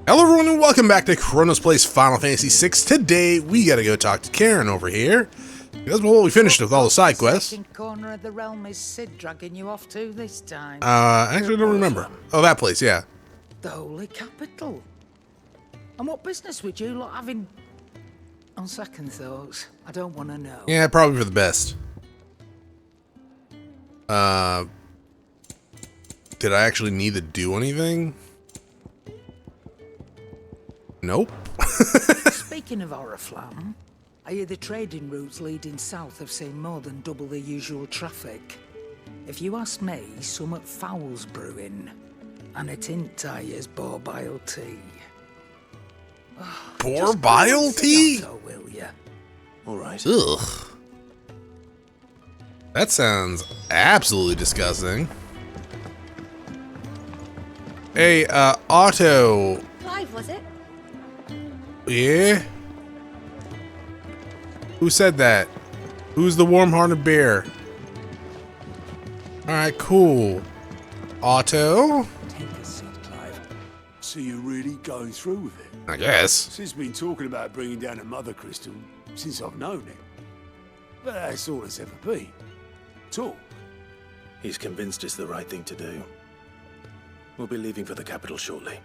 Hello everyone and welcome back to Chronos Plays Final Fantasy VI. Today we gotta go talk to Karen over here. Because well, we finished with all the side quests. Second corner of the realm is Sid dragging you off to this time? Actually I don't remember. Oh, that place, yeah. The Holy Capital. And what business would you lot have in... On second thoughts, I don't want to know. Yeah, probably for the best. Did I actually need to do anything? Nope. Speaking of Oriflamme, I hear the trading routes leading south have seen more than double the usual traffic. If you ask me, somewhat foul's brewing. And a tint tires boar bile tea. Boar bile tea? Auto, will ya? Alright. Ugh. That sounds absolutely disgusting. Hey, Otto. Clive, was it? Yeah? Who said that? Who's the warm-hearted bear? Alright, cool. Otto? Take a seat, Clive. So you're really going through with it? I guess. Sid's been talking about bringing down a mother crystal since I've known him. But that's all it's ever been. Talk. He's convinced it's the right thing to do. We'll be leaving for the capital shortly.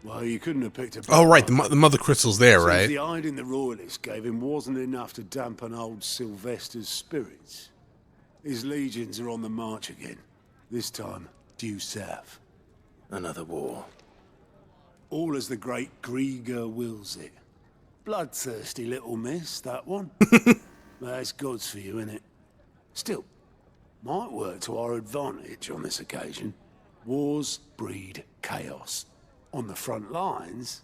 Well, you couldn't have picked a... Oh, right, the mother crystal's there, Since right? the hiding the royalists gave him wasn't enough to dampen old Sylvester's spirits. His legions are on the march again. This time, due south. Another war. All as the great Grieger wills it. Bloodthirsty little miss, that one. That's God's for you, innit? Still, might work to our advantage on this occasion. Wars breed chaos. On the front lines,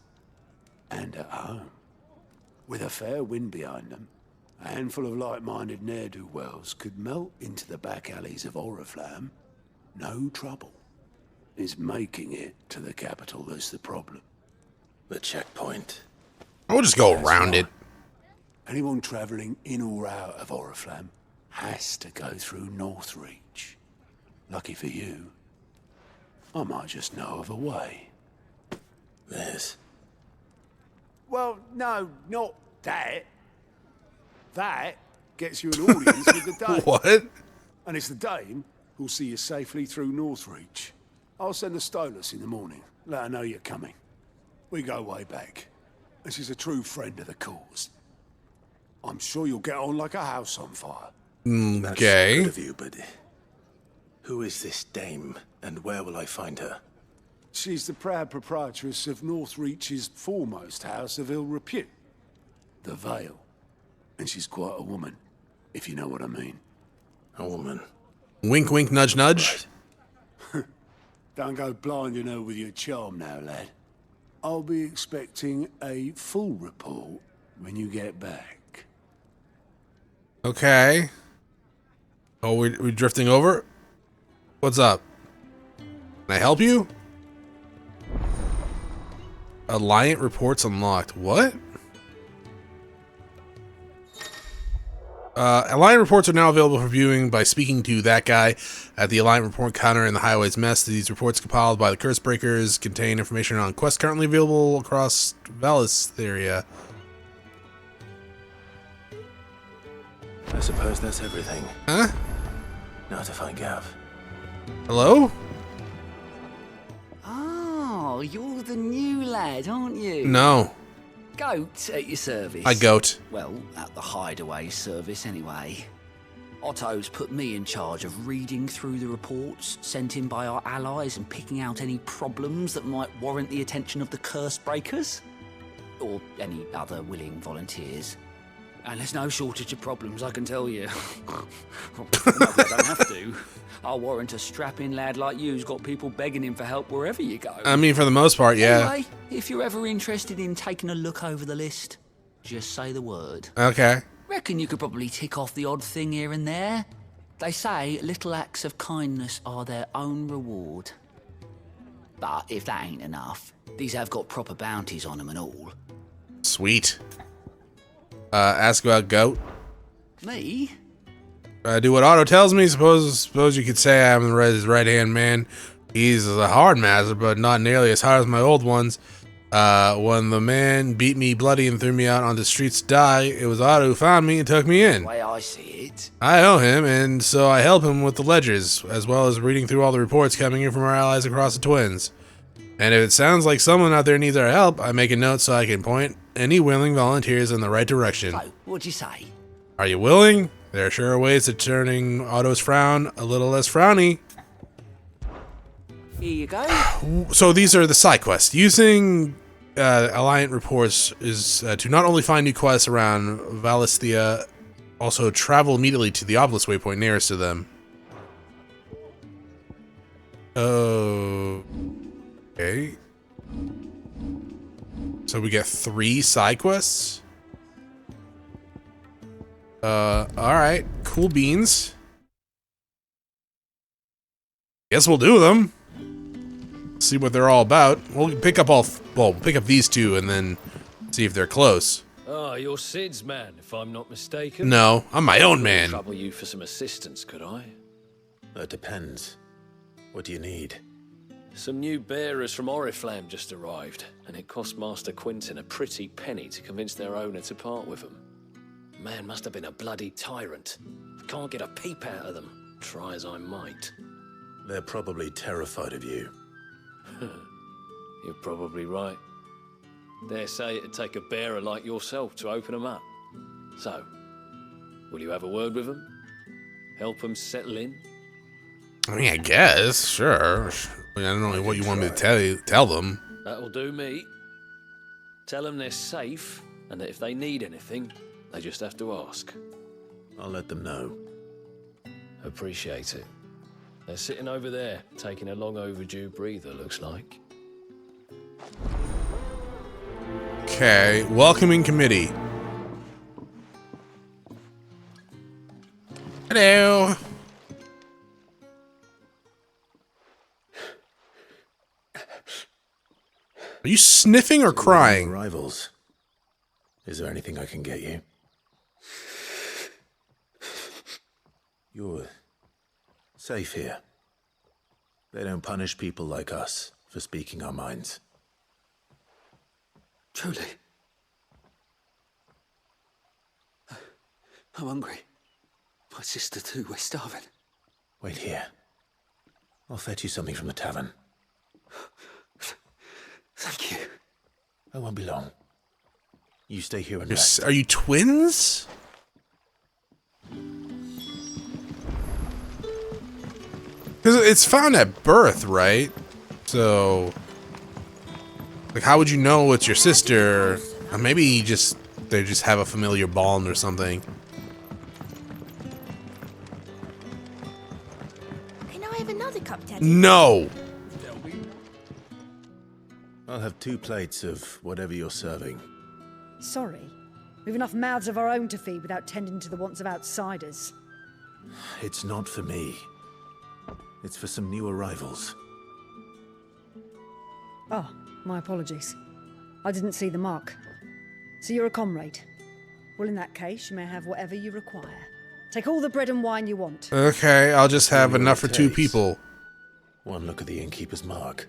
and at home. With a fair wind behind them, a handful of like-minded ne'er-do-wells could melt into the back alleys of Oriflamme. No trouble. It's making it to the capital that's the problem. The checkpoint. I'll just go around it. Anyone travelling in or out of Oriflamme has to go through Northreach. Lucky for you, I might just know of a way. This. Well, no, not that. That gets you an audience with the Dame. What? And it's the Dame who'll see you safely through Northreach. I'll send a Stolas in the morning. Let her know you're coming. We go way back. And she's a true friend of the cause. I'm sure you'll get on like a house on fire. That's Okay. good of you, but who is this dame, and where will I find her? She's the proud proprietress of Northreach's foremost house of ill repute. The Vale. And she's quite a woman, if you know what I mean. A woman. Wink, wink, nudge, nudge. Don't go blinding her with your charm now, lad. I'll be expecting a full report when you get back. Okay. Oh, we're drifting over? What's up? Can I help you? Alliant reports unlocked. What? Alliant reports are now available for viewing by speaking to that guy at the Alliant report counter in the Highways Mess. These reports compiled by the Curse Breakers contain information on quests currently available across Valis area. I suppose that's everything. Huh? Now to find Gav. Hello? Oh, you're the new lad, aren't you? No. Goat at your service. I goat. Well, at the hideaway service anyway. Otto's put me in charge of reading through the reports sent in by our allies and picking out any problems that might warrant the attention of the Curse Breakers. Or any other willing volunteers. And there's no shortage of problems, I can tell you. No, I don't have to. I'll warrant a strapping lad like you's got people begging him for help wherever you go. I mean, for the most part, yeah. Anyway, if you're ever interested in taking a look over the list, just say the word. Okay. Reckon you could probably tick off the odd thing here and there. They say little acts of kindness are their own reward. But if that ain't enough, these have got proper bounties on them and all. Sweet. Ask about goat. Me? Do what Otto tells me. Suppose you could say I'm his right-hand man. He's a hard master, but not nearly as hard as my old ones. When the man beat me bloody and threw me out on the streets to die, it was Otto who found me and took me in. The way I see it. I owe him, and so I help him with the ledgers, as well as reading through all the reports coming in from our allies across the Twins. And if it sounds like someone out there needs our help, I make a note so I can point any willing volunteers in the right direction. So, what'd you say? Are you willing? There sure are ways to turning Otto's frown a little less frowny. Here you go. So these are the side quests. Using Alliant reports is to not only find new quests around Valisthea, also travel immediately to the obelisk waypoint nearest to them. Okay. So we get 3 side quests. Alright. Cool beans. Guess we'll do them. See what they're all about. We'll pick up pick up these 2 and then see if they're close. Ah, you're Sid's man, if I'm not mistaken. No, I'm my own man. Trouble you for some assistance, could I? That depends. What do you need? Some new bearers from Oriflamme just arrived, and it cost Master Quinton a pretty penny to convince their owner to part with them. Man must have been a bloody tyrant. Can't get a peep out of them, try as I might. They're probably terrified of you. You're probably right. Dare say it'd take a bearer like yourself to open them up. So, will you have a word with them? Help them settle in? I mean, I guess, sure. I don't know what you want me to tell them. That'll do me. Tell them they're safe, and that if they need anything, they just have to ask. I'll let them know. Appreciate it. They're sitting over there, taking a long overdue breather, looks like. Okay, welcoming committee. Hello. Are you sniffing or crying? Rivals. Is there anything I can get you? You're safe here. They don't punish people like us for speaking our minds. Truly. I'm hungry. My sister too, we're starving. Wait here. I'll fetch you something from the tavern. Thank you. I won't be long. You stay here and rest. Are you twins? Because it's found at birth, right? So, like, how would you know it's your sister? Or maybe they just have a familiar bond or something. Can I have another cup, Daddy? No. I'll have 2 plates of whatever you're serving. Sorry. We've enough mouths of our own to feed without tending to the wants of outsiders. It's not for me. It's for some new arrivals. Oh, my apologies. I didn't see the mark. So you're a comrade. Well, in that case, you may have whatever you require. Take all the bread and wine you want. Okay, I'll just have Maybe enough what for it 2 takes. people. One look at the innkeeper's mark.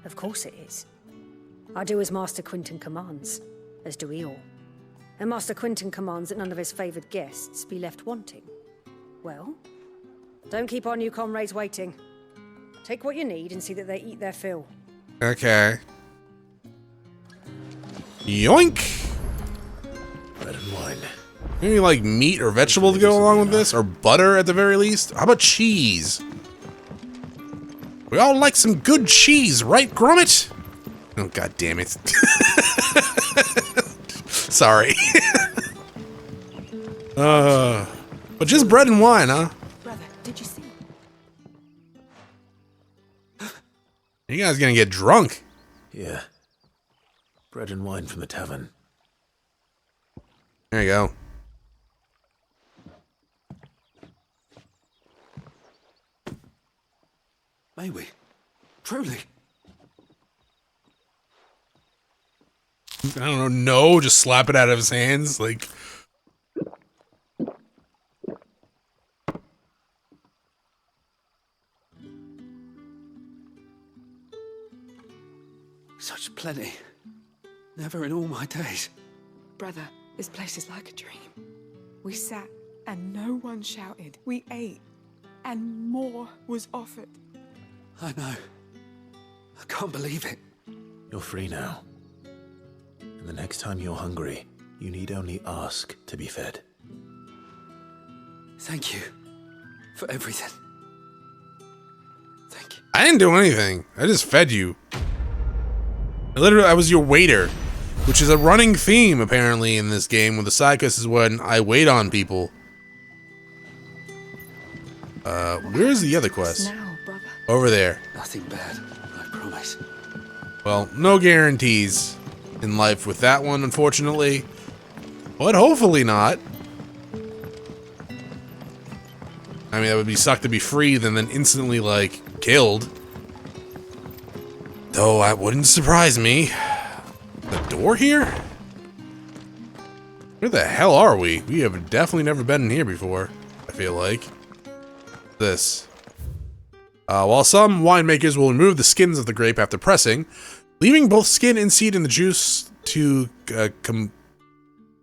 Of course it is. I do as Master Quinton commands, as do we all. And Master Quinton commands that none of his favoured guests be left wanting. Well, don't keep our new comrades waiting. Take what you need and see that they eat their fill. Okay. Yoink! Bread and wine. Maybe like meat or vegetable to go along with this? Or butter at the very least? How about cheese? We all like some good cheese, right, Gromit? Oh, god damn it. Sorry. But just bread and wine, huh? Brother, did you see? You guys gonna get drunk. Yeah. Bread and wine from the tavern. There you go. May we? Truly? I don't know, no, just slap it out of his hands, like... Such plenty. Never in all my days. Brother, this place is like a dream. We sat and no one shouted. We ate and more was offered. I know. I can't believe it. You're free now. And the next time you're hungry, you need only ask to be fed. Thank you for everything. Thank you. I didn't do anything. I just fed you. I was your waiter, which is a running theme apparently in this game. With the side quest is when I wait on people. Where's the other quest? Now, brother. Over there. Nothing bad, I promise. Well, no guarantees in life with that one, unfortunately. But hopefully not. I mean, that would be suck to be freed and then instantly, like, killed. Though that wouldn't surprise me. The door here? Where the hell are we? We have definitely never been in here before, I feel like. This. While some winemakers will remove the skins of the grape after pressing, leaving both skin and seed in the juice to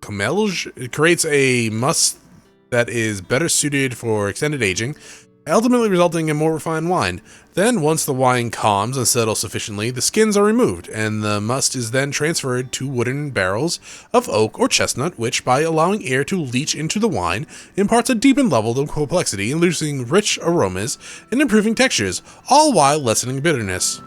camelge, it creates a must that is better suited for extended aging, ultimately resulting in more refined wine. Then, once the wine calms and settles sufficiently, the skins are removed, and the must is then transferred to wooden barrels of oak or chestnut, which, by allowing air to leach into the wine, imparts a deepened level of complexity, inducing rich aromas and improving textures, all while lessening bitterness.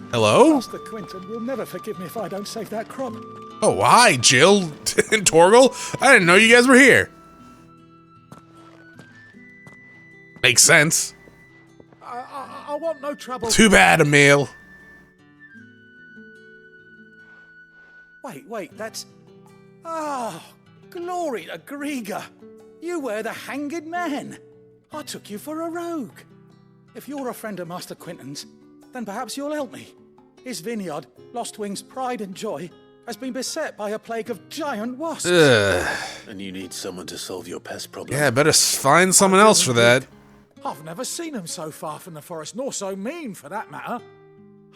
Hello? Master Quinton will never forgive me if I don't save that crop. Oh, hi, Jill and Torgal. I didn't know you guys were here. Makes sense. I want no trouble. Too bad, Emil. Wait, that's... Oh, glory to Griga. You were the hanged man. I took you for a rogue. If you're a friend of Master Quinton's, then perhaps you'll help me. His vineyard, Lostwing's pride and joy, has been beset by a plague of giant wasps. And you need someone to solve your pest problem. Yeah, better find someone else for that. I've never seen them so far from the forest, nor so mean, for that matter.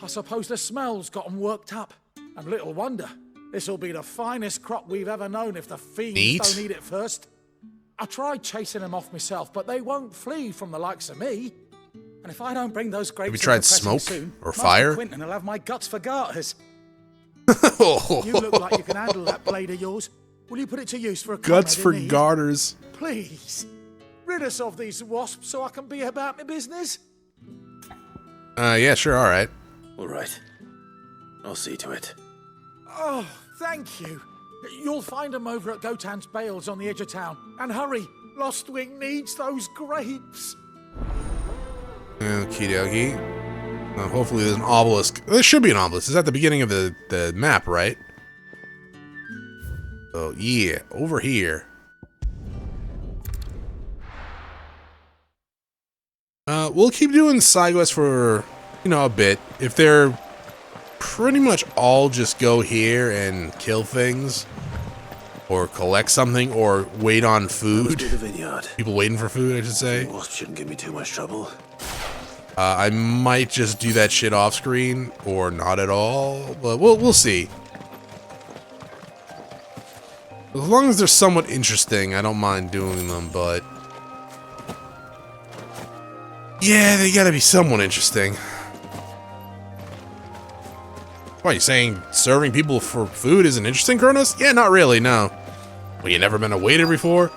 I suppose the smell's got 'em worked up. And little wonder. This'll be the finest crop we've ever known if the fiends don't eat it first. I tried chasing them off myself, but they won't flee from the likes of me. And if I don't bring those grapes Have you tried into pressing smoke soon, or Master fire? Quinton will have my guts for garters. You look like you can handle that blade of yours. Will you put it to use for a Guts for comrade in need? garters. Please, rid us of these wasps so I can be about my business. Yeah, sure, alright. All right. I'll see to it. Oh, thank you. You'll find them over at Gotan's Bales on the edge of town. And hurry, Lostwing needs those grapes. Okie dokie. Hopefully there's an obelisk. There should be an obelisk. It's at the beginning of the map, right? Oh, yeah. Over here. We'll keep doing side quests for, a bit. If they're pretty much all just go here and kill things, or collect something, or wait on food. The vineyard. People waiting for food, I should say. Wasp shouldn't give me too much trouble. I might just do that shit off screen, or not at all, but we'll see. As long as they're somewhat interesting, I don't mind doing them, but... yeah, they gotta be somewhat interesting. What, are you saying serving people for food isn't interesting, Chronos? Yeah, not really, no. Well, you never been a waiter before?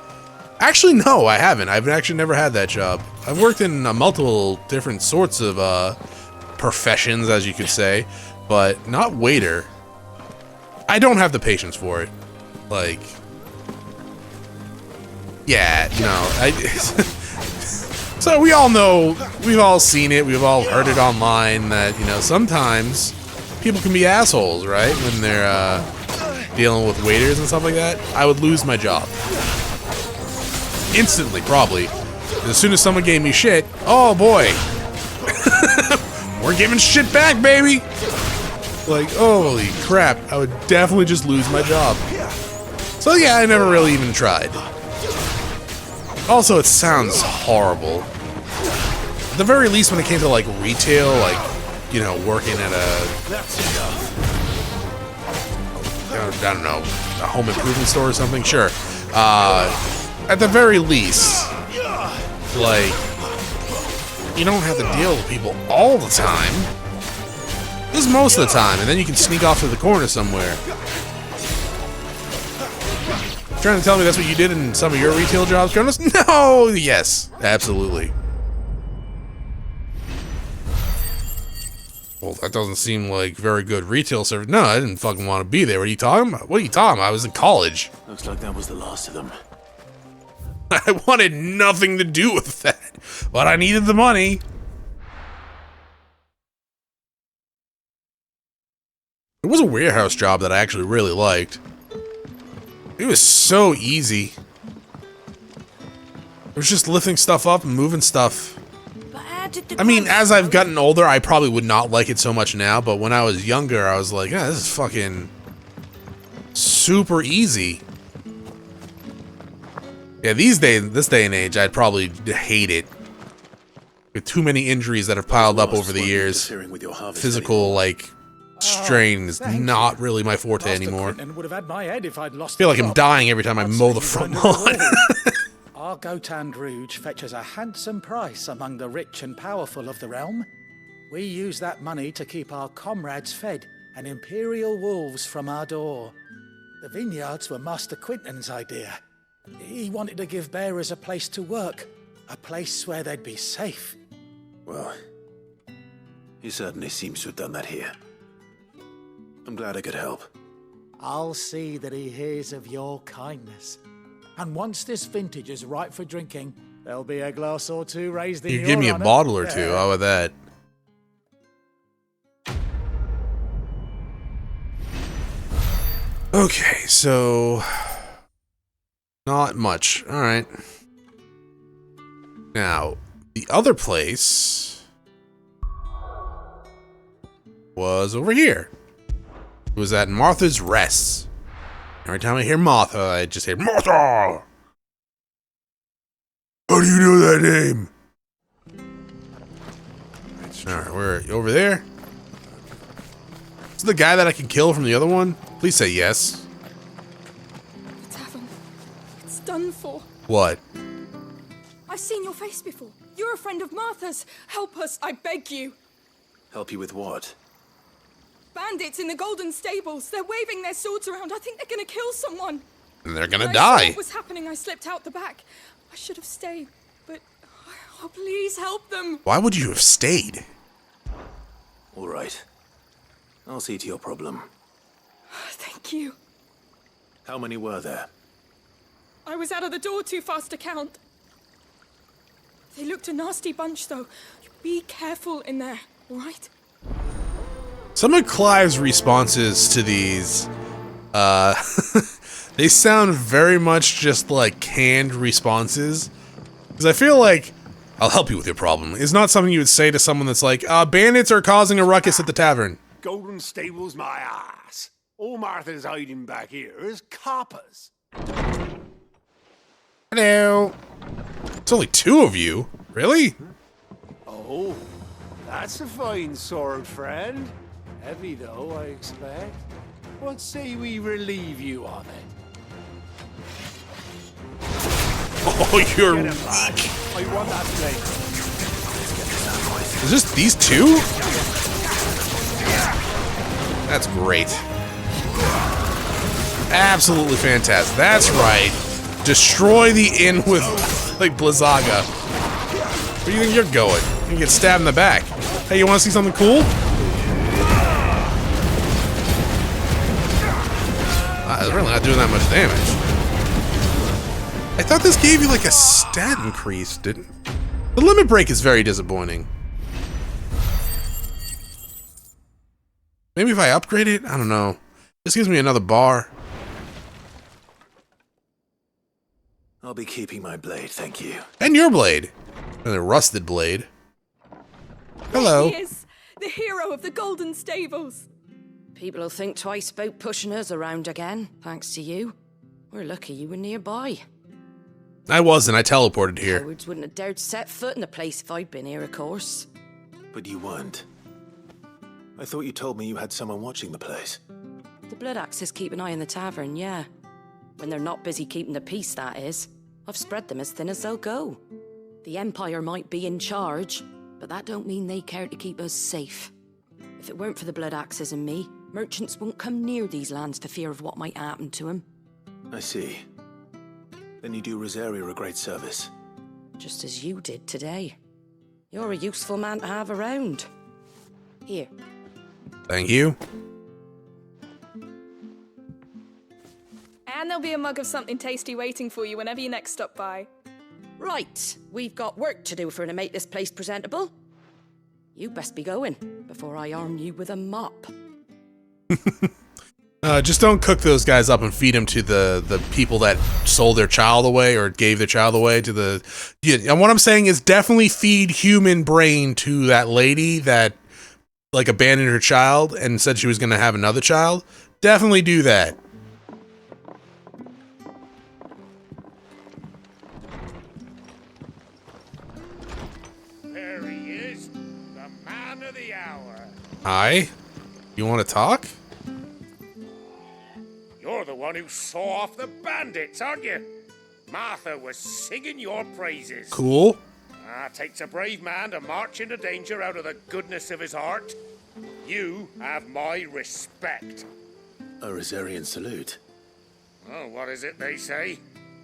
Actually, no, I haven't. I've actually never had that job. I've worked in multiple different sorts of professions, as you could say, but not waiter. I don't have the patience for it. Like, yeah, no. So we all know, we've all seen it, we've all heard it online that, sometimes people can be assholes, right? When they're dealing with waiters and stuff like that. I would lose my job. Instantly, probably. As soon as someone gave me shit, oh boy. We're giving shit back, baby! Like, holy crap, I would definitely just lose my job. So yeah, I never really even tried. Also, it sounds horrible. At the very least, when it came to like retail, like you know, working at That's enough. I don't know, a home improvement store or something. Sure. At the very least, like, you don't have to deal with people all the time. Just most of the time, and then you can sneak off to the corner somewhere. Trying to tell me that's what you did in some of your retail jobs, Chronos? No! Yes, absolutely. Well, that doesn't seem like very good retail service. No, I didn't fucking want to be there. What are you talking about? What are you talking about? I was in college. Looks like that was the last of them. I wanted nothing to do with that, but I needed the money. It was a warehouse job that I actually really liked. It was so easy. It was just lifting stuff up and moving stuff. I mean, as I've gotten older, I probably would not like it so much now, but when I was younger, I was like, yeah, this is fucking super easy. Yeah, this day and age, I'd probably hate it. With too many injuries that have piled up over the years. Physical, like, strain is not really my forte anymore. I feel like I'm dying every time I mow the front lawn. Our Gotand Rouge fetches a handsome price among the rich and powerful of the realm. We use that money to keep our comrades fed and imperial wolves from our door. The vineyards were Master Quinton's idea. He wanted to give bearers a place to work, a place where they'd be safe. Well, he certainly seems to have done that here. I'm glad I could help. I'll see that he hears of your kindness. And once this vintage is ripe for drinking, there'll be a glass or two raised in your honor. You give me a bottle or two, how about that? Okay, so... not much. Alright. Now, the other place... was over here. It was at Martha's Rests. Every time I hear Martha, I just hear, Martha! How do you know that name? Alright, we're over there. Is the guy that I can kill from the other one? Please say yes. The tavern. It's done for. What? I've seen your face before. You're a friend of Martha's. Help us, I beg you. Help you with what? Bandits in the golden stables. They're waving their swords around. I think they're gonna kill someone. And they're gonna When die. I saw what was happening, I slipped out the back. I should have stayed, but oh, please help them. Why would you have stayed? All right. I'll see to your problem. Thank you. How many were there? I was out of the door too fast to count. They looked a nasty bunch, though. Be careful in there, all right? Some of Clive's responses to these, they sound very much just like canned responses. Because I feel like, I'll help you with your problem, is not something you would say to someone that's like, bandits are causing a ruckus at the tavern. Golden stables, my ass. All Martha's hiding back here is coppers. Hello. It's only two of you. Really? Oh, that's a fine sword, friend. Heavy, though, I expect. What say we relieve you of it? Oh, you're Get weak. it back. I want that blade. Is this these two? That's great. Absolutely fantastic. That's right. Destroy the inn with, like, Blizzaga. Where do you think you're going? You're gonna get stabbed in the back. Hey, you wanna see something cool? It's really not doing that much damage. I thought this gave you like a stat increase, didn't it? The limit break is very disappointing. Maybe if I upgrade it? I don't know. This gives me another bar. I'll be keeping my blade, thank you. And your blade. And a rusted blade. Hello. He is the hero of the golden stables. People will think twice about pushing us around again, thanks to you. We're lucky you were nearby. I wasn't. I teleported here. Cowards wouldn't have dared set foot in the place if I'd been here, of course. But you weren't. I thought you told me you had someone watching the place. The Blood Axes keep an eye on the tavern, yeah. When they're not busy keeping the peace, that is. I've spread them as thin as they'll go. The Empire might be in charge, but that don't mean they care to keep us safe. If it weren't for the Blood Axes and me, merchants won't come near these lands for fear of what might happen to them. I see. Then you do Rosaria a great service. Just as you did today. You're a useful man to have around. Here. Thank you. And there'll be a mug of something tasty waiting for you whenever you next stop by. Right, we've got work to do to make this place presentable. You best be going, before I arm you with a mop. Just don't cook those guys up and feed them to the people that sold their child away or gave their child away to the... Yeah, and what I'm saying is definitely feed human brain to that lady that like abandoned her child and said she was going to have another child. Definitely do that. There he is, the man of the hour. Hi? You want to talk? You're the one who saw off the bandits, aren't you? Martha was singing your praises. Cool. Takes a brave man to march into danger out of the goodness of his heart. You have my respect. A Rosarian salute. Oh, what is it they say?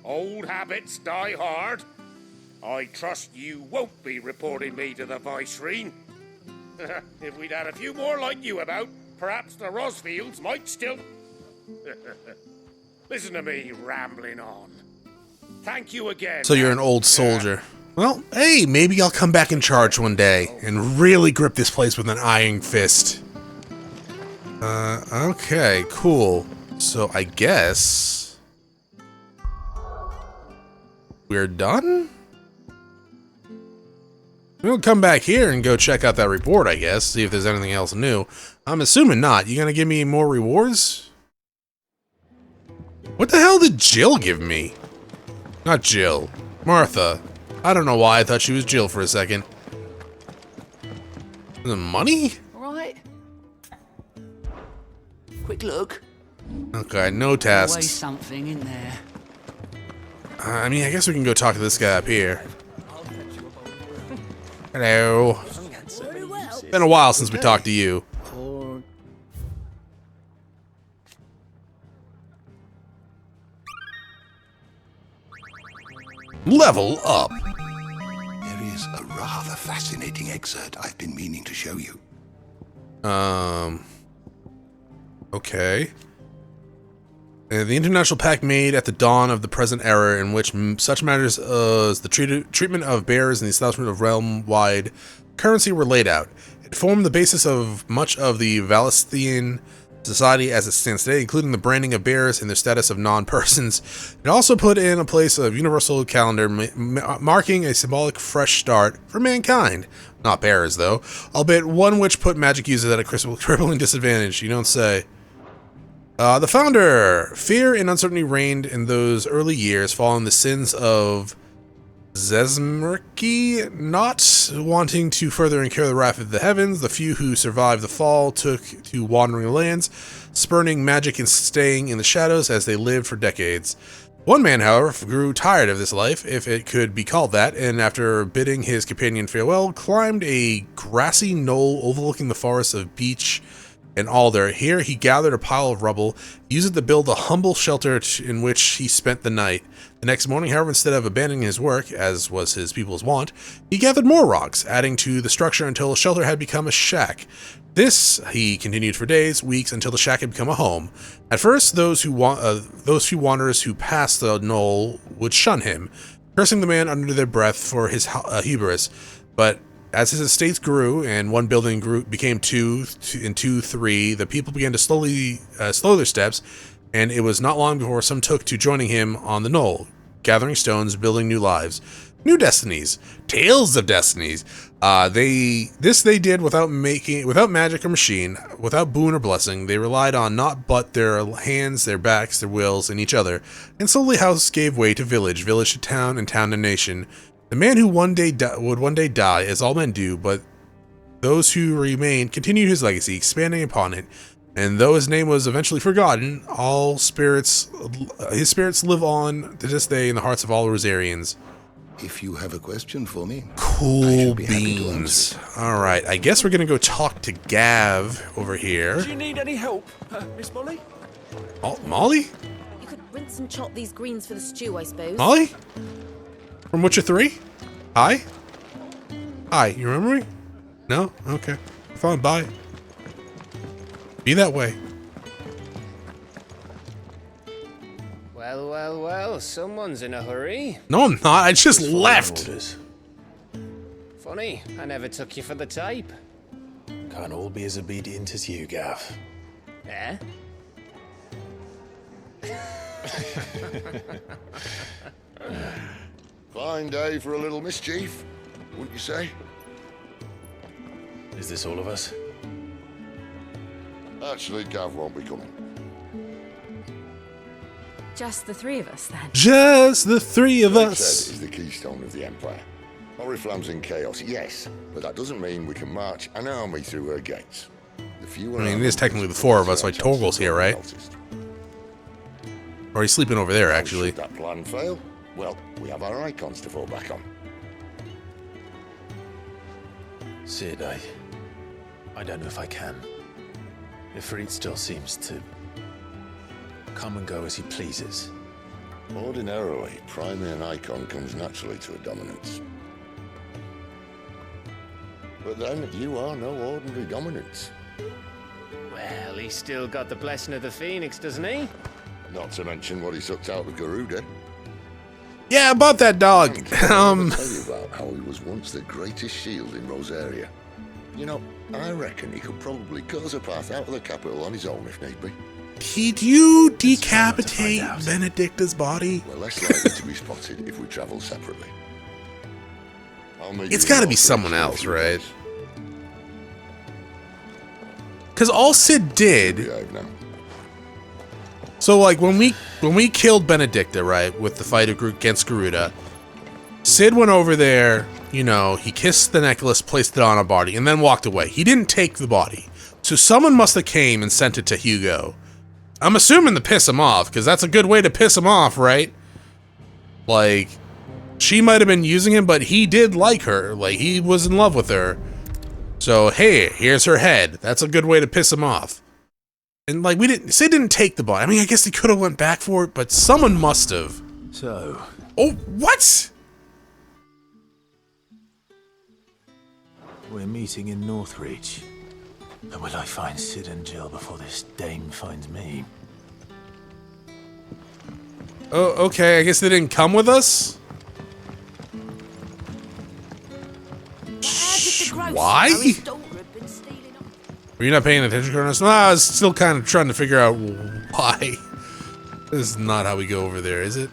Old habits die hard. I trust you won't be reporting me to the Viceroy. If we'd had a few more like you about, perhaps the Rosfields might still... Listen to me rambling on. Thank you again. So you're an old soldier. Well, hey, maybe I'll come back in charge one day and really grip this place with an iron fist. Okay, cool. So I guess... we're done? We'll come back here and go check out that report, I guess. See if there's anything else new. I'm assuming not. You gonna give me more rewards? What the hell did Jill give me? Not Jill. Martha. I don't know why I thought she was Jill for a second. The money? Right. Quick look. Okay, no tasks. Always something in there. I mean, I guess we can go talk to this guy up here. Hello. Been a while since we talked to you. Level up. There is a rather fascinating excerpt I've been meaning to show you. Okay. The international pact made at the dawn of the present era, in which such matters as the treatment of bearers and the establishment of realm-wide currency were laid out. It formed the basis of much of the Valisthian society as it stands today, including the branding of bearers and their status of non-persons. It also put in a place of universal calendar, marking a symbolic fresh start for mankind. Not bearers, though, albeit one which put magic users at a crippling disadvantage. You don't say. The founder. Fear and uncertainty reigned in those early years following the sins of Zezmerki, not wanting to further incur the wrath of the heavens. The few who survived the fall took to wandering lands, spurning magic and staying in the shadows as they lived for decades. One man, however, grew tired of this life, if it could be called that, and after bidding his companion farewell, climbed a grassy knoll overlooking the forests of beech and alder. Here he gathered a pile of rubble, used it to build a humble shelter in which he spent the night. The next morning, however, instead of abandoning his work, as was his people's wont, he gathered more rocks, adding to the structure until the shelter had become a shack. This he continued for days, weeks, until the shack had become a home. At first, those few wanderers who passed the knoll would shun him, cursing the man under their breath for his hubris. But as his estates grew and one building became two, and two, three, the people began to slow their steps, and it was not long before some took to joining him on the knoll, gathering stones, building new lives, new destinies, tales of destinies. They did without magic or machine, without boon or blessing. They relied on naught but their hands, their backs, their wills, and each other. And slowly house gave way to village, village to town, and town to nation. The man who would one day die, as all men do, but Those who remain continued his legacy, expanding upon it, and though his name was eventually forgotten, his spirits live on to this day in the hearts of all Rosarians. If you have a question for me, Cool beans. Alright, I guess we're gonna go talk to Gav over here. Do you need any help, Miss Molly? Oh, Molly? You could rinse and chop these greens for the stew, I suppose. Molly? From Witcher 3? Hi? Hi, you remember me? No? Okay. Fine, bye. Be that way. Well, well, well, someone's in a hurry. No, I'm not. I just left. Funny, I never took you for the type. Can't all be as obedient as you, Gav. Eh? Fine day for a little mischief, wouldn't you say? Is this all of us? Actually, Gav won't be coming. Just the three of us, then. Just the three of Like I us. said, is the keystone of the Empire. Oriflamme's in chaos, yes, but that doesn't mean we can march an army through her gates. The fewer I mean, it is technically the four of us, like Torgal's here, right? Or he's sleeping over there, actually. Should that plan fail? Well, we have our Eikons to fall back on. Sid, I don't know if I can. Ifrit still seems to come and go as he pleases. Ordinarily, priming an Eikon comes naturally to a dominance. But then, you are no ordinary dominance. Well, he's still got the blessing of the Phoenix, doesn't he? Not to mention what he sucked out of Garuda. Yeah, about that dog. I'll tell you about how he was once the greatest shield in Rosaria. You know, I reckon he could probably cause a path out of the capital on his own if need be. Did you decapitate Benedicta's body? We're less likely to be spotted if we travel separately. It's got to be someone else, right? Because all Sid did. So, like, when we killed Benedicta, right, with the fight against Garuda, Sid went over there. You know, he kissed the necklace, placed it on a body, and then walked away. He didn't take the body. So someone must have came and sent it to Hugo. I'm assuming to piss him off, because that's a good way to piss him off, right? Like, she might have been using him, but he did like her. Like, he was in love with her. So, hey, here's her head. That's a good way to piss him off. And, like, Sid didn't take the body. I mean, I guess he could have went back for it, but someone must have. So... Oh, what? We're meeting in Northreach. And will I find Sid and Jill before this dame finds me? Oh, okay. I guess they didn't come with us? Why? Were you not paying attention, Chronos? No, I was still kind of trying to figure out why. This is not how we go over there, is it?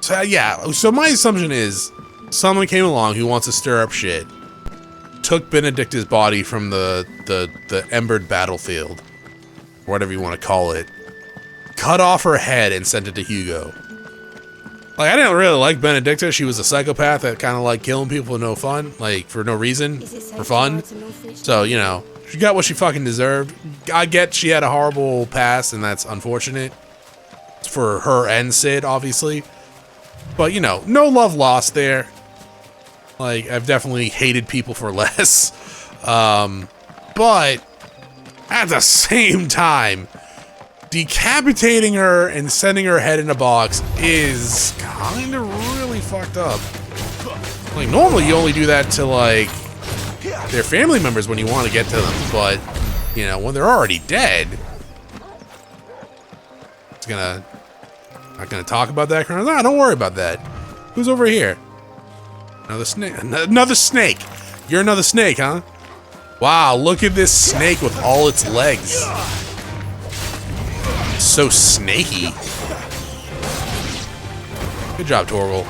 So, yeah. So my assumption is someone came along who wants to stir up shit, took Benedicta's body from the embered battlefield, or whatever you want to call it, cut off her head and sent it to Hugo. Like, I didn't really like Benedicta. She was a psychopath that kind of like killing people for no fun, like for no reason, for fun. So, you know, she got what she fucking deserved. I get she had a horrible past, and that's unfortunate for her and Sid, obviously. But, you know, no love lost there. Like, I've definitely hated people for less. But at the same time, decapitating her and sending her head in a box is kind of really fucked up. Like, normally you only do that to, like, their family members when you want to get to them. But, you know, when they're already dead, it's gonna... Not gonna talk about that, Chronos? No, don't worry about that. Who's over here? Another snake. Another snake. You're another snake, huh? Wow, look at this snake with all its legs. It's so snaky. Good job, Torgal.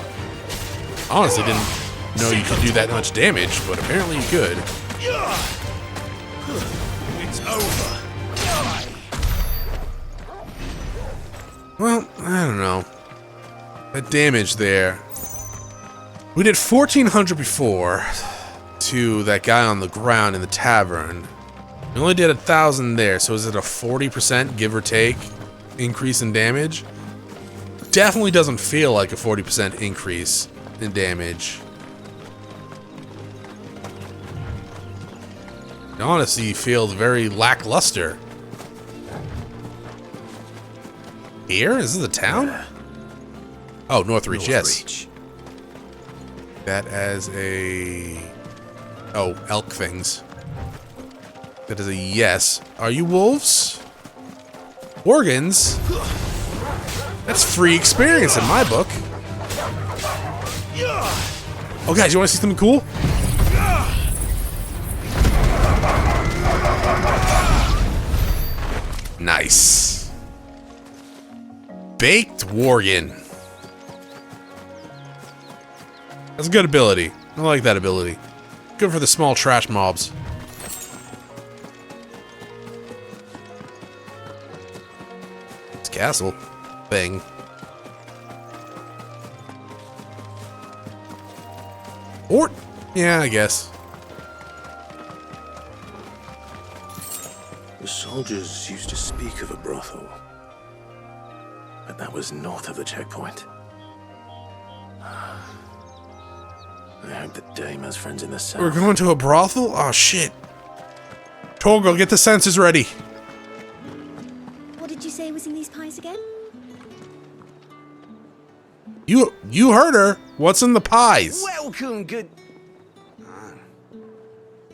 Honestly, didn't know you could do that much damage, but apparently you could. It's over. Well, I don't know. That damage there. We did 1,400 before. to that guy on the ground in the tavern. We only did 1,000 there, so is it a 40% give or take increase in damage? Definitely doesn't feel like a 40% increase in damage. It honestly feels very lackluster. Here? Is this the town? Oh, Northreach, yes. That as a... Oh, elk things. That is a yes. Are you wolves? Organs? That's free experience in my book. Oh, guys, you want to see something cool? Nice. Baked Worgen. That's a good ability. I like that ability. Good for the small trash mobs. It's a castle thing. Or, yeah, I guess. The soldiers used to speak of a brothel, but that was north of the checkpoint. I hope that Dame has friends in the south. We're going to a brothel? Oh, shit. Torgo, get the sensors ready. What did you say was in these pies again? You heard her. What's in the pies? Welcome, good...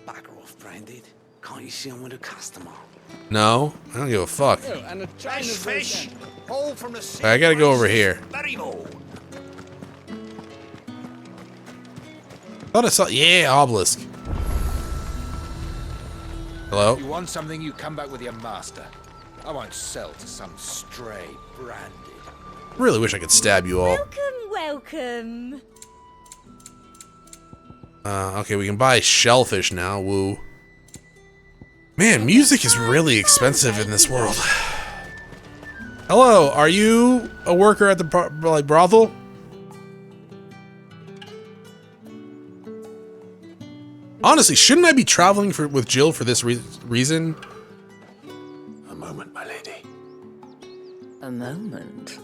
Bugger off, Branded. Can't you see I'm with a customer? No, I don't give a fuck. Oh, and a fresh fish. All from the sea. I gotta go over here. Very old. Thought I saw... Yeah, obelisk. Hello? You want something, you come back with your master. I won't sell to some stray Branded. Really wish I could stab you all. Welcome. Okay, we can buy shellfish now. Woo. Man, music is really expensive in this world. Hello, are you a worker at the brothel? Honestly, shouldn't I be traveling with Jill for this reason? A moment, my lady. A moment?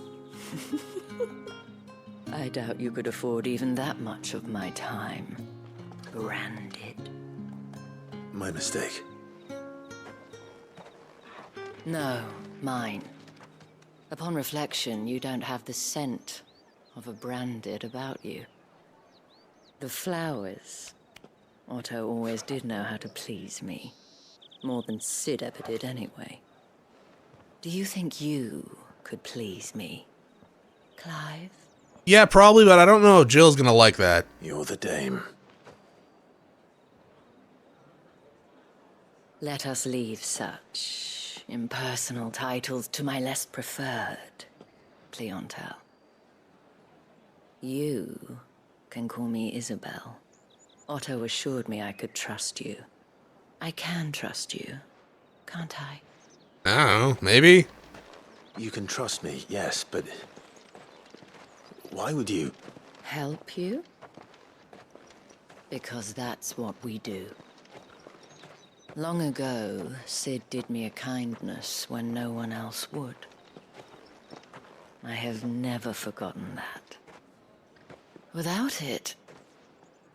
I doubt you could afford even that much of my time. Branded. My mistake. No, mine. Upon reflection, you don't have the scent of a Branded about you. The flowers. Otto always did know how to please me. More than Sid ever did anyway. Do you think you could please me, Clive? Yeah, probably, but I don't know if Jill's gonna like that. You're the dame. Let us leave such impersonal titles to my less preferred clientele. You can call me Isabel. Otto assured me I could trust you. I can trust you, can't I? I don't know, maybe? You can trust me, yes, but... why would you... Help you? Because that's what we do. Long ago, Sid did me a kindness when no one else would. I have never forgotten that. Without it,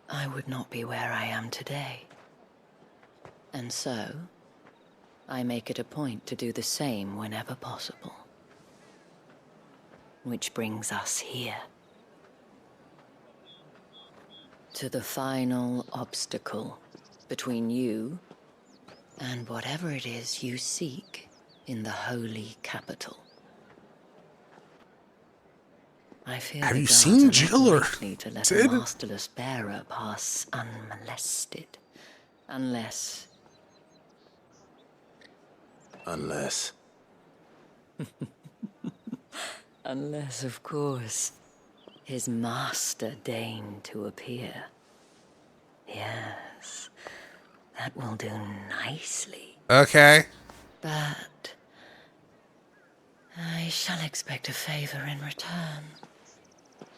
I would not be where I am today. And so, I make it a point to do the same whenever possible. Which brings us here. To the final obstacle between you and whatever it is you seek in the holy capital. I feel Have the you gods seen are Jill not or likely to let Sid? a masterless bearer pass unmolested. Unless... Unless, of course, his master deigned to appear. Yes, that will do nicely. Okay. But I shall expect a favor in return.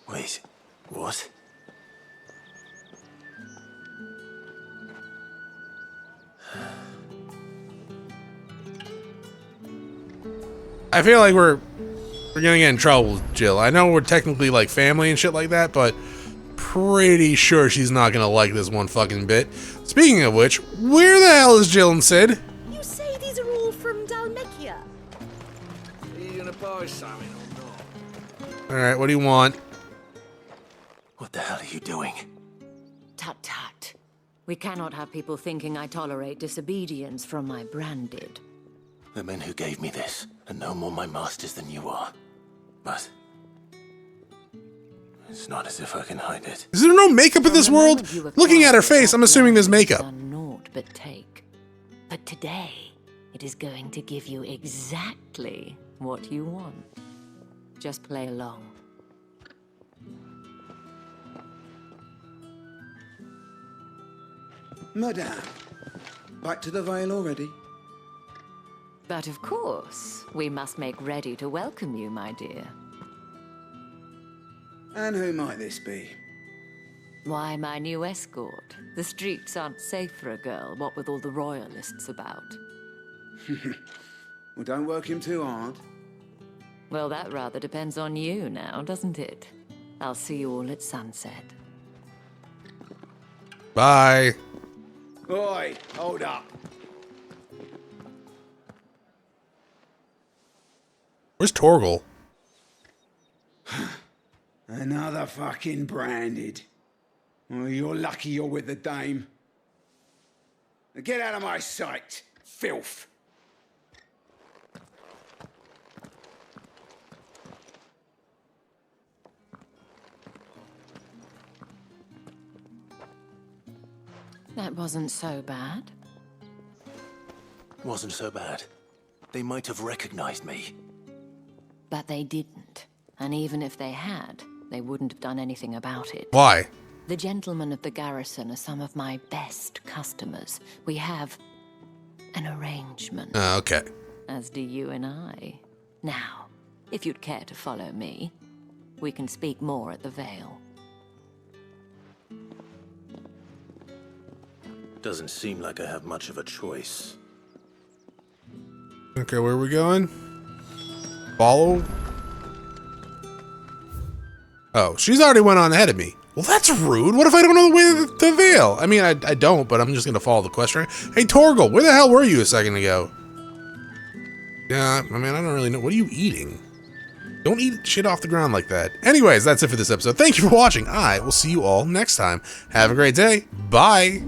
Wait, what? I feel like we're gonna get in trouble with Jill. I know we're technically like family and shit like that, but pretty sure she's not gonna like this one fucking bit. Speaking of which, where the hell is Jill and Sid? You say these are all from Dalmekia? Are you gonna buy something or not? Alright, what do you want? What the hell are you doing? Tut tut. We cannot have people thinking I tolerate disobedience from my branded. The men who gave me this are no more my masters than you are. But it's not as if I can hide it. Is there no makeup in this world? Looking at her face, I'm assuming there's makeup. Naught but take. But today, it is going to give you exactly what you want. Just play along. Madame, back to the Vale already? But of course, we must make ready to welcome you, my dear. And who might this be? Why, my new escort. The streets aren't safe for a girl, what with all the royalists about. Well, don't work him too hard. Well, that rather depends on you now, doesn't it? I'll see you all at sunset. Bye. Oi, hold up. Where's Torgal? Another fucking branded. Well, you're lucky you're with the dame. Now get out of my sight, filth. That wasn't so bad. Wasn't so bad. They might have recognized me. But they didn't. And even if they had, they wouldn't have done anything about it. Why? The gentlemen of the garrison are some of my best customers. We have an arrangement. Okay. As do you and I. Now, if you'd care to follow me, we can speak more at the Vale. Doesn't seem like I have much of a choice. Okay, where are we going? Follow? Oh, she's already went on ahead of me. Well, that's rude. What if I don't know the way to the Vale? I mean, I don't, but I'm just going to follow the quest train. Hey, Torgal, where the hell were you a second ago? Yeah, I mean, I don't really know. What are you eating? Don't eat shit off the ground like that. Anyways, that's it for this episode. Thank you for watching. I will see you all next time. Have a great day. Bye.